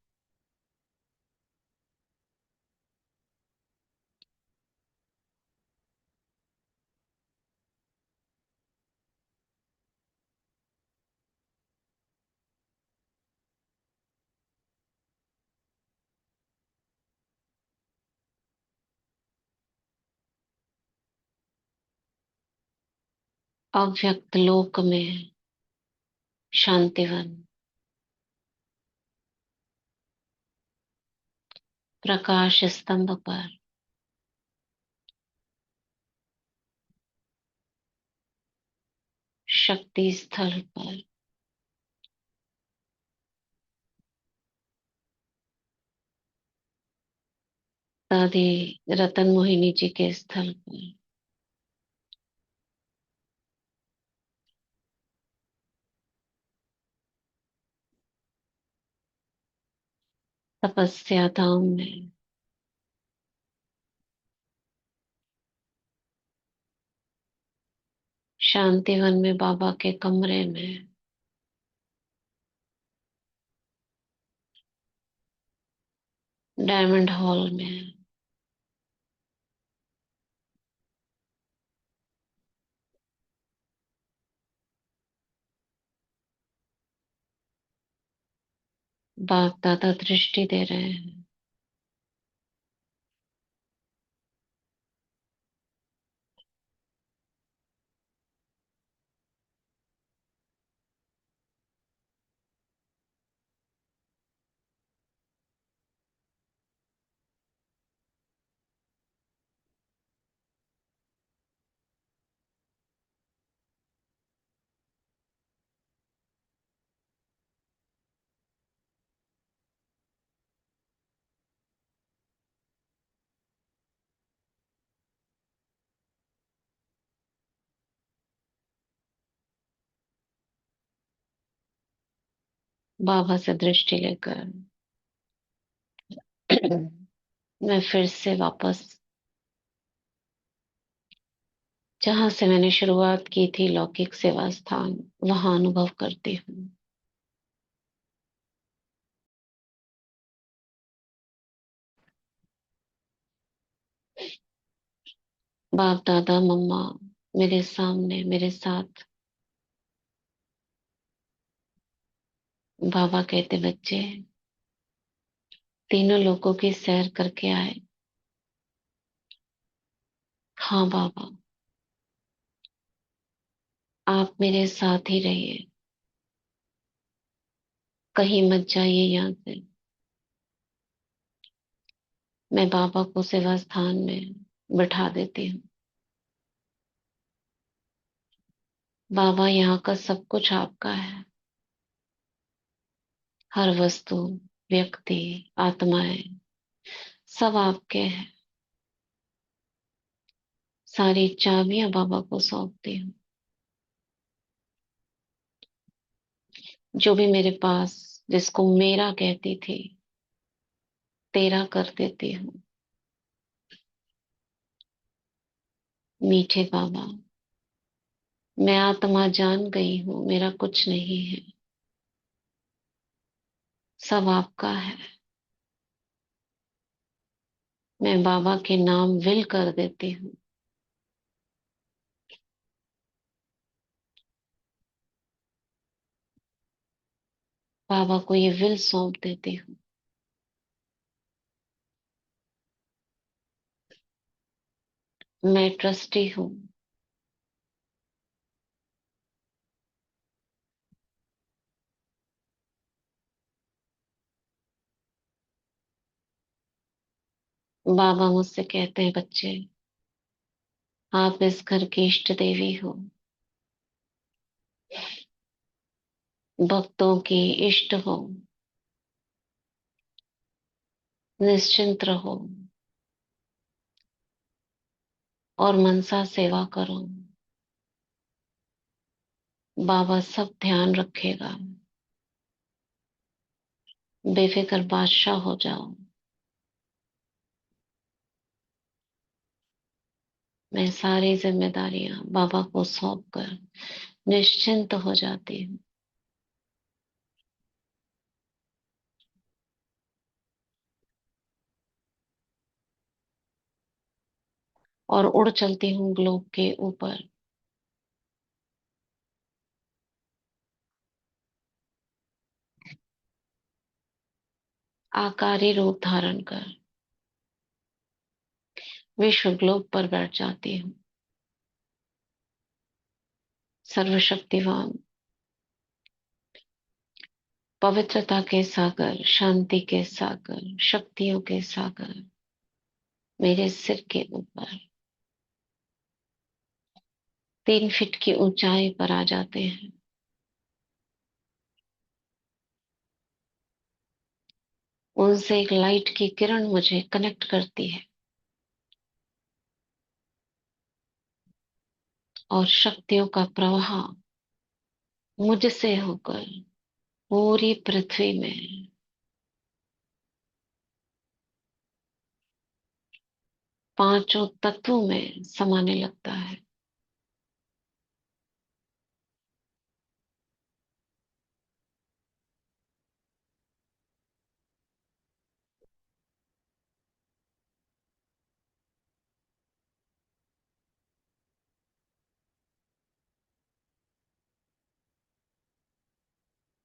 अव्यक्त लोक में। शांतिवन। प्रकाश स्तंभ पर। शक्ति स्थल पर। दादी रतन मोहिनी जी के स्थल पर। तपस्या धाम में। शांतिवन में बाबा के कमरे में। डायमंड हॉल में। बाप दादा दृष्टि दे रहे हैं। बाबा से दृष्टि लेकर मैं फिर से वापस जहां से मैंने शुरुआत की थी, लौकिक सेवा स्थान, वहां अनुभव करती हूँ। बाप दादा मम्मा मेरे सामने मेरे साथ। बाबा कहते, बच्चे तीनों लोगों की सैर करके आए। हाँ बाबा, आप मेरे साथ ही रहिए, कहीं मत जाइए यहाँ से। मैं बाबा को सेवा स्थान में बिठा देती हूँ। बाबा, यहाँ का सब कुछ आपका है। हर वस्तु, व्यक्ति, आत्माएं, सब आपके हैं। सारी चाबियां बाबा को सौंपती हूँ। जो भी मेरे पास, जिसको मेरा कहती थी, तेरा कर देती हूँ। मीठे बाबा, मैं आत्मा जान गई हूँ, मेरा कुछ नहीं है, सब आपका है। मैं बाबा के नाम विल कर देती हूँ। बाबा को ये विल सौंप देती हूँ। मैं ट्रस्टी हूँ। बाबा मुझसे कहते हैं, बच्चे आप इस घर की इष्ट देवी हो, भक्तों की इष्ट हो। निश्चिंत रहो और मनसा सेवा करो। बाबा सब ध्यान रखेगा। बेफिक्र बादशाह हो जाओ। मैं सारी जिम्मेदारियां बाबा को सौंप कर निश्चिंत हो जाती हूँ और उड़ चलती हूँ ग्लोब के ऊपर। आकारी रूप धारण कर विश्व ग्लोब पर बैठ जाती हूँ। सर्वशक्तिवान, पवित्रता के सागर, शांति के सागर, शक्तियों के सागर मेरे सिर के ऊपर 3 फीट की ऊंचाई पर आ जाते हैं। उनसे एक लाइट की किरण मुझे कनेक्ट करती है और शक्तियों का प्रवाह मुझसे होकर पूरी पृथ्वी में, पांचों तत्वों में समाने लगता है।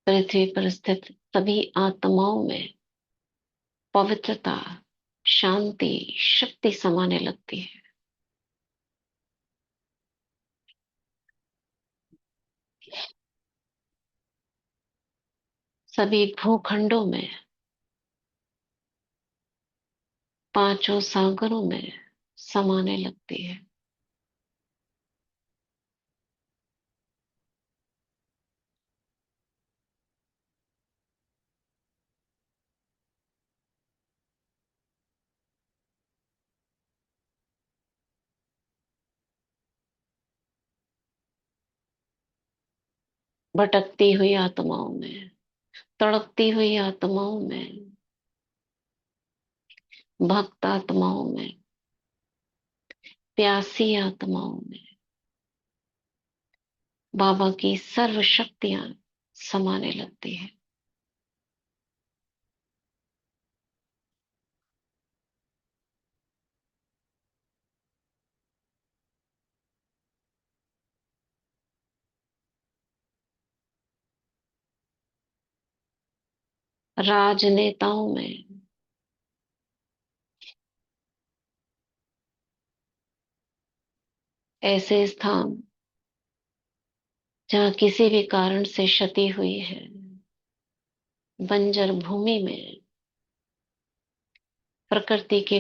पृथ्वी पर स्थित सभी आत्माओं में पवित्रता, शांति, शक्ति समाने लगती है। सभी भूखंडों में, पांचों सागरों में समाने लगती है। भटकती हुई आत्माओं में, तड़पती हुई आत्माओं में, भक्त आत्माओं में, प्यासी आत्माओं में बाबा की सर्व शक्तियां समाने लगती है। राजनेताओं में, ऐसे स्थान जहाँ किसी भी कारण से क्षति हुई है, बंजर भूमि में, प्रकृति के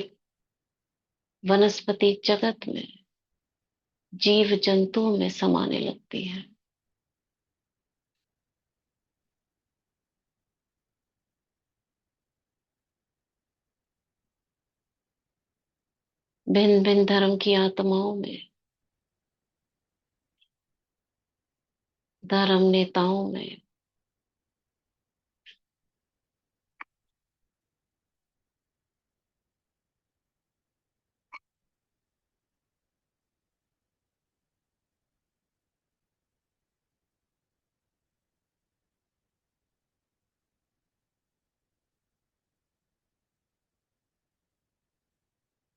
वनस्पति जगत में, जीव जंतुओं में समाने लगती है। भिन्न भिन्न धर्म की आत्माओं में, धर्म नेताओं में,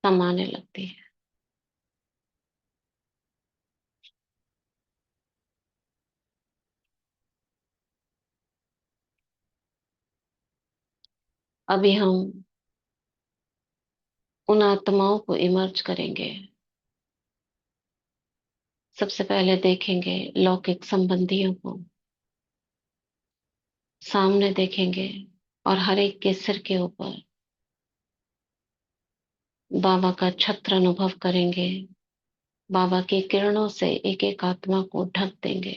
समाने लगती है। अभी हम उन आत्माओं को इमर्ज करेंगे। सबसे पहले देखेंगे लौकिक संबंधियों को, सामने देखेंगे, और हर एक के सिर के ऊपर बाबा का छत्र अनुभव करेंगे। बाबा की किरणों से एक एक आत्मा को ढक देंगे।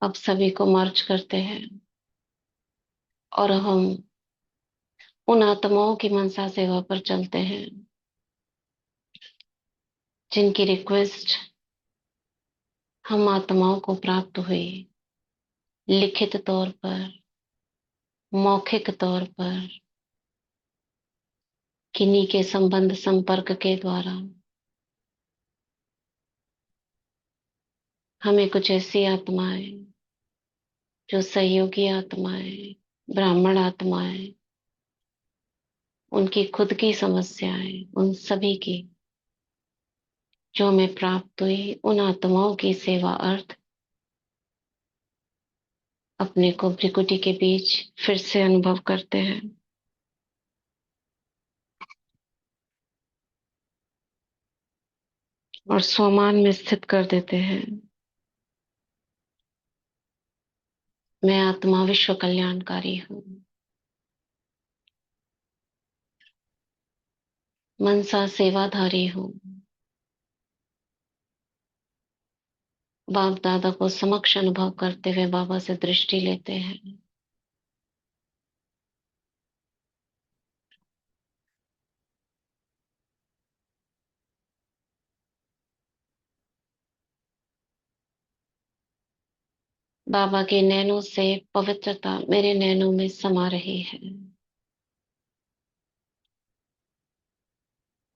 अब सभी को मर्ज करते हैं और हम उन आत्माओं की मनसा सेवा पर चलते हैं जिनकी रिक्वेस्ट हम आत्माओं को प्राप्त हुई, लिखित तौर पर, मौखिक तौर पर, किन्हीं के संबंध संपर्क के द्वारा। हमें कुछ ऐसी आत्माएं जो सहयोगी आत्माएं, ब्राह्मण आत्माएं, उनकी खुद की समस्याएं, उन सभी की जो हमें प्राप्त हुई, उन आत्माओं की सेवा अर्थ अपने को भ्रिकुटी के बीच फिर से अनुभव करते हैं। और स्वमान में स्थित कर देते हैं। मैं आत्मा विश्व कल्याणकारी हूँ। मनसा सेवाधारी हूँ। बाप दादा को समक्ष अनुभव करते हुए बाबा से दृष्टि लेते हैं। बाबा के नैनों से पवित्रता मेरे नैनों में समा रही है।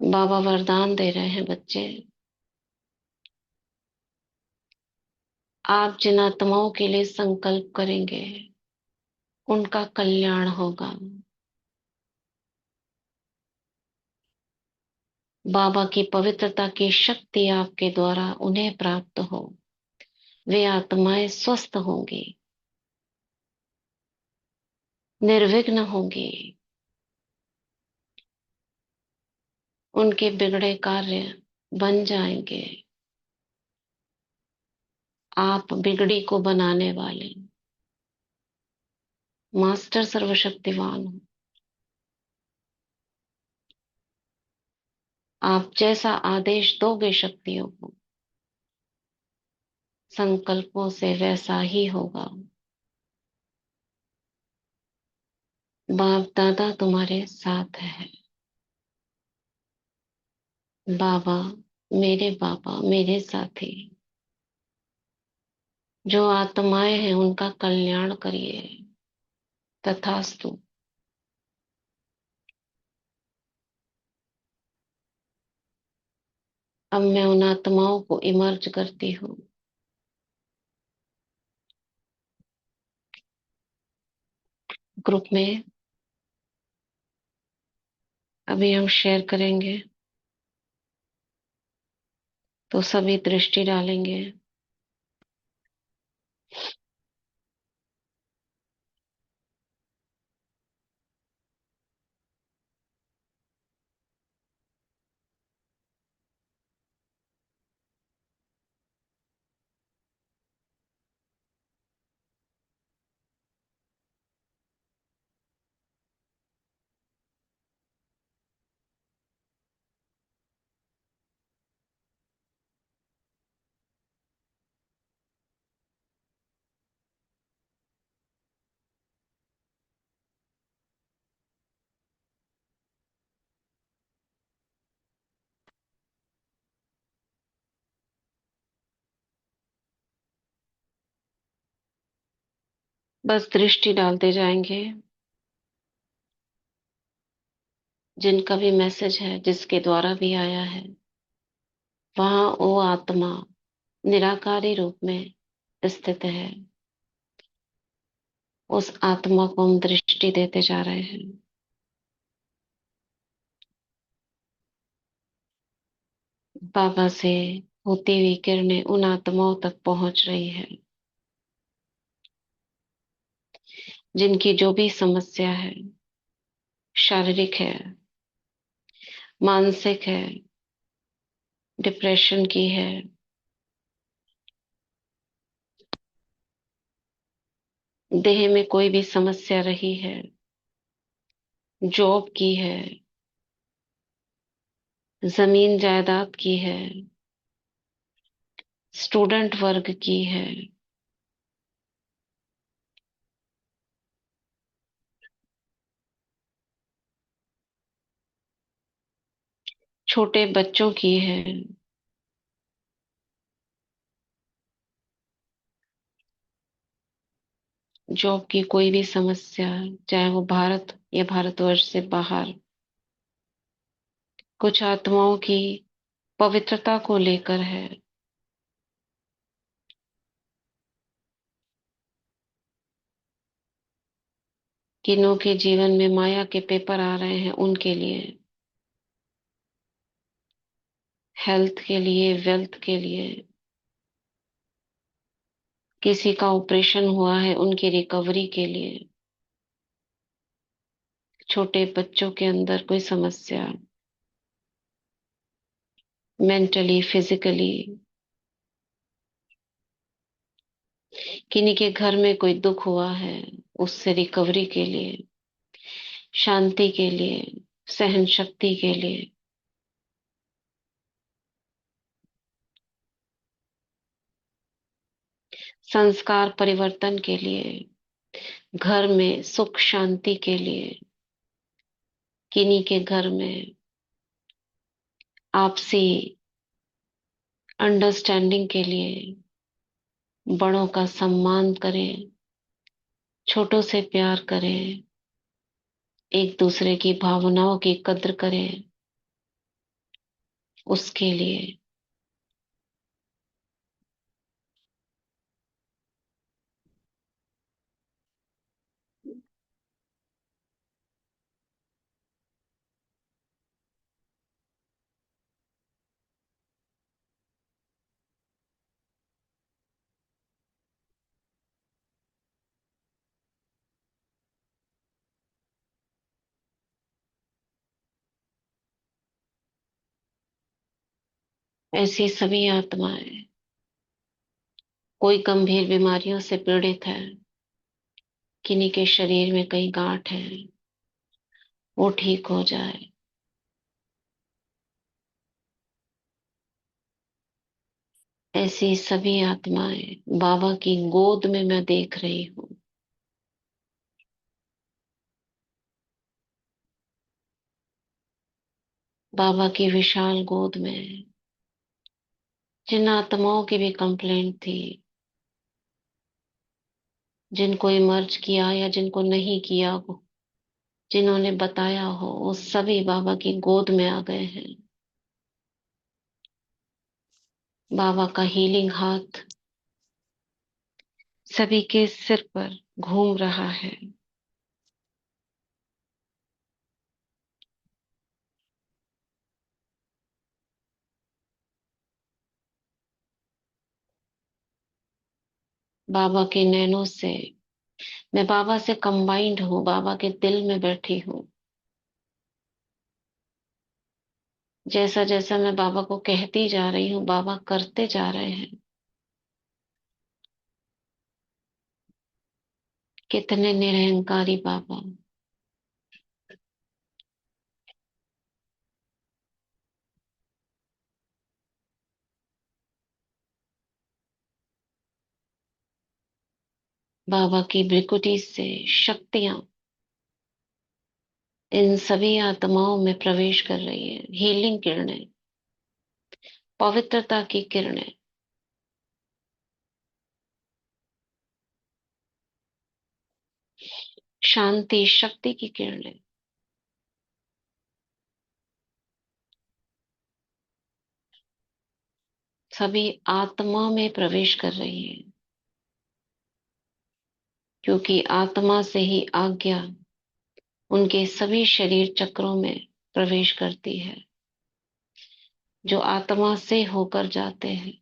बाबा वरदान दे रहे हैं, बच्चे आप जिन आत्माओं के लिए संकल्प करेंगे उनका कल्याण होगा। बाबा की पवित्रता की शक्ति आपके द्वारा उन्हें प्राप्त हो। वे आत्माएं स्वस्थ होंगी, निर्विघ्न होंगी। उनके बिगड़े कार्य बन जाएंगे। आप बिगड़ी को बनाने वाले मास्टर सर्वशक्तिवान हो। आप जैसा आदेश दोगे शक्तियों को, संकल्पों से वैसा ही होगा। बाप दादा तुम्हारे साथ है। बाबा मेरे साथी, जो आत्माएं हैं उनका कल्याण करिए। तथास्तु। अब मैं उन आत्माओं को इमर्ज करती हूँ। ग्रुप में अभी हम शेयर करेंगे तो सभी दृष्टि डालेंगे। बस दृष्टि डालते जाएंगे। जिनका भी मैसेज है, जिसके द्वारा भी आया है, वहां वो आत्मा निराकारी रूप में स्थित है। उस आत्मा को हम दृष्टि देते जा रहे हैं। बाबा से होती हुई किरणें उन आत्माओं तक पहुंच रही है जिनकी जो भी समस्या है, शारीरिक है, मानसिक है, डिप्रेशन की है, देह में कोई भी समस्या रही है, जॉब की है, जमीन जायदाद की है, स्टूडेंट वर्ग की है, छोटे बच्चों की है, जॉब की कोई भी समस्या, चाहे वो भारत या भारतवर्ष से बाहर, कुछ आत्माओं की पवित्रता को लेकर है। किन्हों के जीवन में माया के पेपर आ रहे हैं उनके लिए, हेल्थ के लिए, वेल्थ के लिए, किसी का ऑपरेशन हुआ है उनकी रिकवरी के लिए, छोटे बच्चों के अंदर कोई समस्या, मेंटली, फिजिकली, किन्हीं के घर में कोई दुख हुआ है उससे रिकवरी के लिए, शांति के लिए, सहन शक्ति के लिए, संस्कार परिवर्तन के लिए, घर में सुख शांति के लिए, किन्हीं के घर में आपसी अंडरस्टैंडिंग के लिए, बड़ों का सम्मान करें, छोटों से प्यार करें, एक दूसरे की भावनाओं की कद्र करें, उसके लिए ऐसी सभी आत्माएं, कोई गंभीर बीमारियों से पीड़ित है, किन्हीं के शरीर में कई गांठ है, वो ठीक हो जाए। ऐसी सभी आत्माएं बाबा की गोद में मैं देख रही हूँ। बाबा की विशाल गोद में जिन आत्माओं की भी कंप्लेंट थी, जिनको इमर्ज किया या जिनको नहीं किया हो, जिन्होंने बताया हो, वो सभी बाबा की गोद में आ गए हैं। बाबा का हीलिंग हाथ सभी के सिर पर घूम रहा है। बाबा के नैनों से मैं बाबा से कंबाइंड हूँ, बाबा के दिल में बैठी हूँ। जैसा जैसा मैं बाबा को कहती जा रही हूँ, बाबा करते जा रहे हैं। कितने निरहंकारी बाबा। बाबा की भृकुटी से शक्तियां इन सभी आत्माओं में प्रवेश कर रही है। हीलिंग किरणें, पवित्रता की किरणें, शांति शक्ति की किरणें सभी आत्मा में प्रवेश कर रही है। क्योंकि आत्मा से ही आज्ञा उनके सभी शरीर चक्रों में प्रवेश करती है। जो आत्मा से होकर जाते हैं,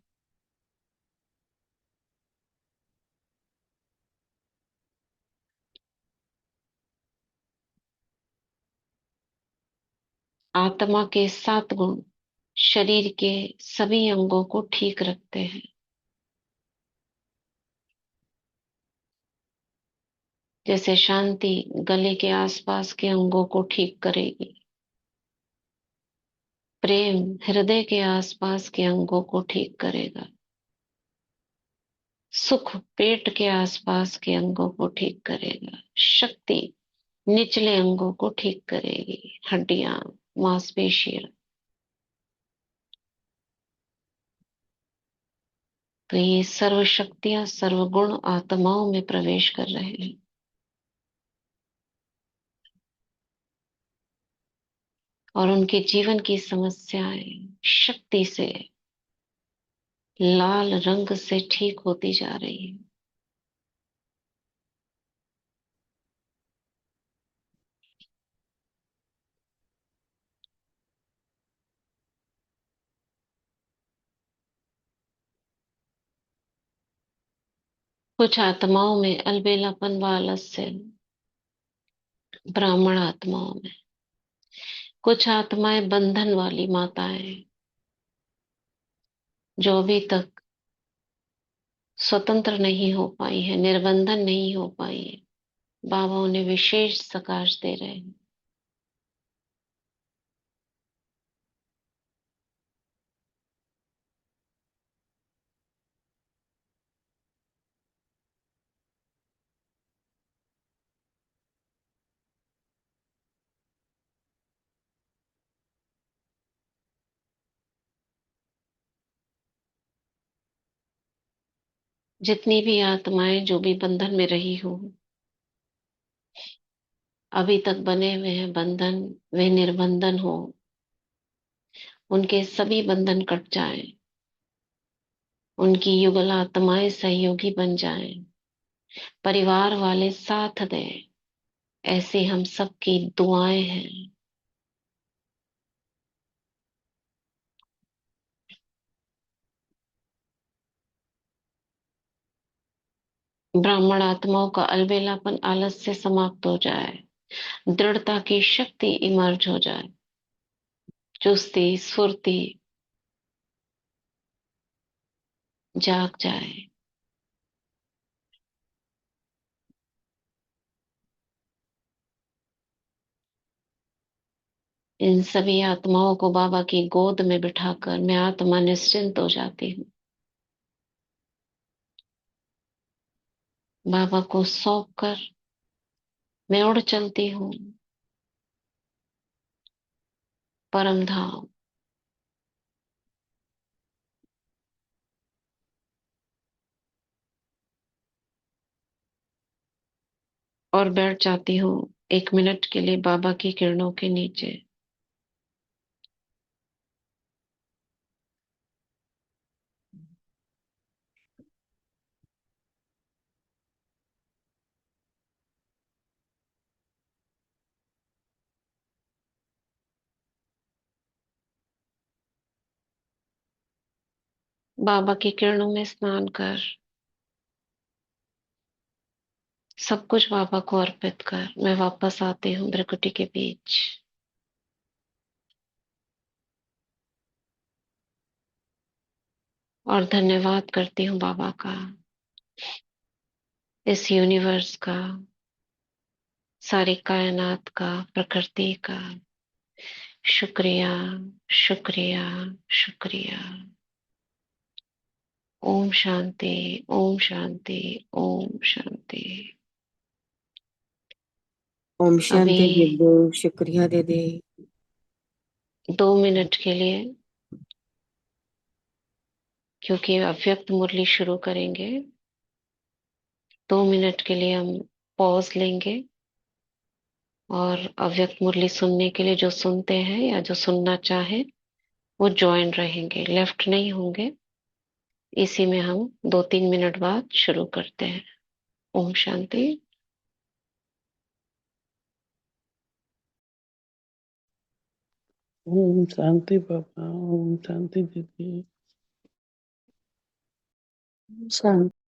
आत्मा के 7 गुण शरीर के सभी अंगों को ठीक रखते हैं। जैसे शांति गले के आसपास के अंगों को ठीक करेगी, प्रेम हृदय के आसपास के अंगों को ठीक करेगा, सुख पेट के आसपास के अंगों को ठीक करेगा, शक्ति निचले अंगों को ठीक करेगी, हड्डियां, मांसपेशियां। तो ये सर्व शक्तियां सर्वगुण आत्माओं में प्रवेश कर रहे हैं। और उनके जीवन की समस्याएं शक्ति से लाल रंग से ठीक होती जा रही है। कुछ आत्माओं में अलबेलापन व आलस्य, ब्राह्मण आत्माओं में कुछ आत्माएं बंधन वाली माताएं जो अभी तक स्वतंत्र नहीं हो पाई है, निर्बंधन नहीं हो पाई है। बाबा उन्हें विशेष सकाश दे रहे हैं। जितनी भी आत्माएं जो भी बंधन में रही हो, अभी तक बने हुए हैं बंधन, वे निर्बंधन हो, उनके सभी बंधन कट जाएं, उनकी युगल आत्माएं सहयोगी बन जाएं, परिवार वाले साथ दें। ऐसी हम सबकी दुआएं हैं। ब्राह्मण आत्माओं का अलबेलापन आलस्य समाप्त हो जाए, दृढ़ता की शक्ति इमर्ज हो जाए, चुस्ती स्फूर्ति जाग जाए। इन सभी आत्माओं को बाबा की गोद में बिठाकर मैं आत्मा निश्चिंत हो जाती हूँ। बाबा को सौंप कर मैं उड़ चलती हूँ परम धाम। और बैठ जाती हूँ 1 मिनट के लिए बाबा की किरणों के नीचे। बाबा की किरणों में स्नान कर सब कुछ बाबा को अर्पित कर मैं वापस आती हूँ भ्रिकुटी के बीच। और धन्यवाद करती हूँ बाबा का, इस यूनिवर्स का, सारी कायनात का, प्रकृति का। शुक्रिया, शुक्रिया, शुक्रिया। ओम शांति, ओम शांति, ओम शांति। ओम अभी शांति दीदी, शुक्रिया दीदी। 2 मिनट के लिए, क्योंकि अव्यक्त मुरली शुरू करेंगे, 2 मिनट के लिए हम पॉज लेंगे और अव्यक्त मुरली सुनने के लिए जो सुनते हैं या जो सुनना चाहे वो ज्वाइन रहेंगे, लेफ्ट नहीं होंगे। इसी में हम 2-3 मिनट बाद शुरू करते हैं। ओम शांति। ओम शांति पापा, ओम शांति दीदी। शांति।